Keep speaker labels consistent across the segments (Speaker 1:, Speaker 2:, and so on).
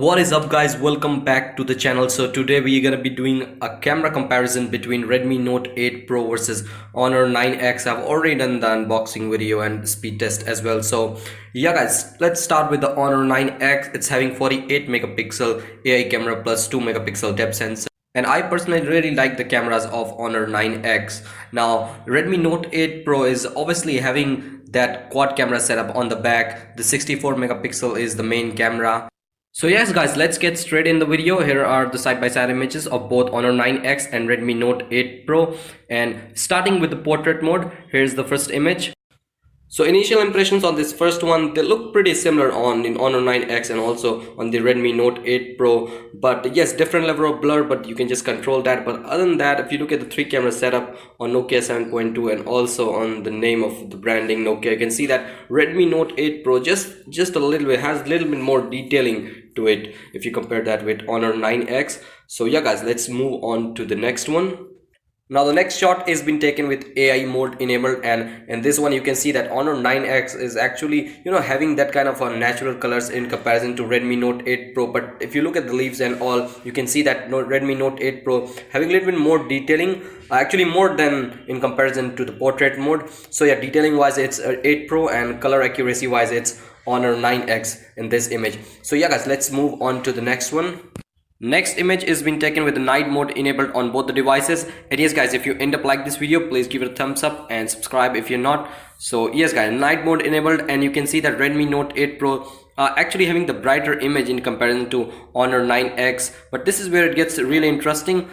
Speaker 1: What is up guys, welcome back to the channel. So today we are going to be doing a camera comparison between Redmi Note 8 Pro versus Honor 9X. I've already done the unboxing video and speed test as well. So yeah guys, let's start with the Honor 9X. It's having 48 megapixel AI camera plus 2 megapixel depth sensor. And I personally really like the cameras of Honor 9X. Now Redmi Note 8 Pro is obviously having that quad camera setup on the back. The 64 megapixel is the main camera. So yes guys, let's get straight in the video. Here are the side-by-side images of both Honor 9X and Redmi Note 8 Pro. And starting with the portrait mode, here's the first image. So initial impressions on this first one, they look pretty similar in Honor 9X and also on the Redmi Note 8 Pro. But yes, different level of blur, but you can just control that. But other than that, if you look at the 3 camera setup on Nokia 7.2 and also on the name of the branding Nokia, you can see that Redmi Note 8 Pro just a little bit has a little bit more detailing to it if you compare that with Honor 9X. So yeah guys, let's move on to the next one. Now the next shot is been taken with AI mode enabled, and in this one you can see that Honor 9X is actually having that kind of a natural colors in comparison to Redmi Note 8 Pro. But if you look at the leaves and all, you can see that Redmi Note 8 Pro having a little bit more detailing, actually more than in comparison to the portrait mode. So yeah, detailing wise it's 8 Pro, and color accuracy wise it's Honor 9X in this image. So yeah guys, let's move on to the next one. Next image is been taken with the night mode enabled on both the devices. And yes guys, if you end up like this video, please give it a thumbs up and subscribe if you're not. So yes guys, night mode enabled, and you can see that Redmi Note 8 Pro actually having the brighter image in comparison to Honor 9X. But this is where it gets really interesting.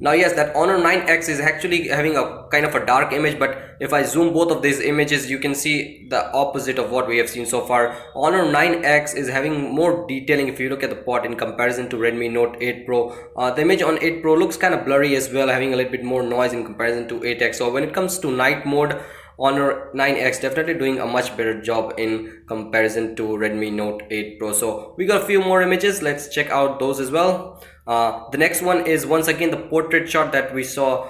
Speaker 1: Now yes, that Honor 9X is actually having a kind of a dark image, but if I zoom both of these images, you can see the opposite of what we have seen so far. Honor 9X is having more detailing if you look at the pot in comparison to Redmi Note 8 Pro. The image on 8 Pro looks kind of blurry as well, having a little bit more noise in comparison to 8X. So when it comes to night mode, Honor 9X definitely doing a much better job in comparison to Redmi Note 8 Pro. So we got a few more images, let's check out those as well. The next one is once again the portrait shot that we saw,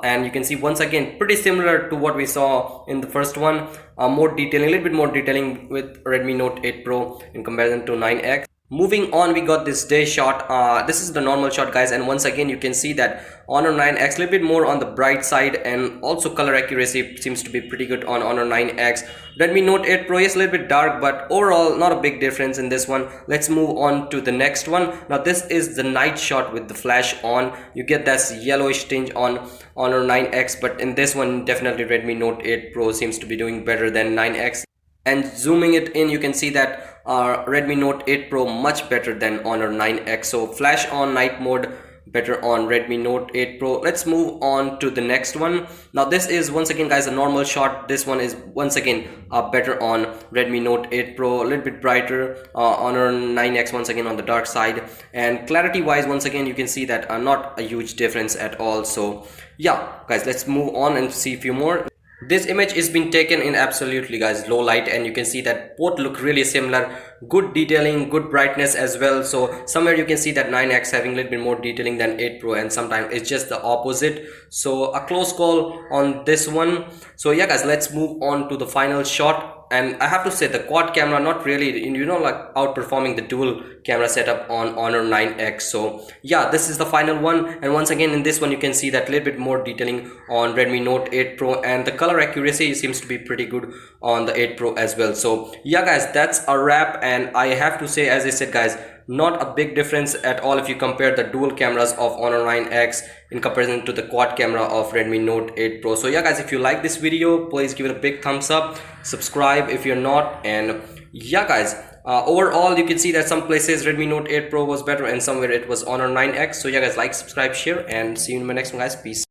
Speaker 1: and you can see once again pretty similar to what we saw in the first one. More detailing, a little bit more detailing with Redmi Note 8 Pro in comparison to 9X. Moving on, we got this day shot. This is the normal shot guys, and once again you can see that Honor 9X a little bit more on the bright side, and also color accuracy seems to be pretty good on Honor 9X. Redmi Note 8 Pro is a little bit dark, but overall not a big difference in this one. Let's move on to the next one. Now this is the night shot with the flash on. You get that yellowish tinge on Honor 9X, but in this one definitely Redmi Note 8 Pro seems to be doing better than 9X. And zooming it in, you can see that Redmi Note 8 Pro much better than Honor 9X. So flash on night mode better on Redmi Note 8 Pro. Let's move on to the next one. Now this is once again guys a normal shot. This one is once again better on Redmi Note 8 Pro, a little bit brighter. Honor 9X once again on the dark side, and clarity wise once again you can see that not a huge difference at all. So yeah guys, let's move on and see a few more. This image is being taken in absolutely guys low light, and you can see that both look really similar. Good detailing, good brightness as well. So somewhere you can see that 9X having a little bit more detailing than 8 Pro, and sometimes it's just the opposite. So a close call on this one. So yeah guys, let's move on to the final shot. And I have to say the quad camera not really like outperforming the dual camera setup on Honor 9X. So yeah, this is the final one, and once again in this one you can see that little bit more detailing on Redmi Note 8 Pro, and the color accuracy seems to be pretty good on the 8 Pro as well. So yeah guys, that's a wrap, and I have to say, as I said guys, not a big difference at all if you compare the dual cameras of Honor 9X in comparison to the quad camera of Redmi Note 8 Pro. So yeah guys, if you like this video, please give it a big thumbs up, subscribe if you're not, and yeah guys, overall you can see that some places Redmi Note 8 Pro was better and somewhere it was Honor 9X. So yeah guys, like, subscribe, share, and see you in my next one guys. Peace.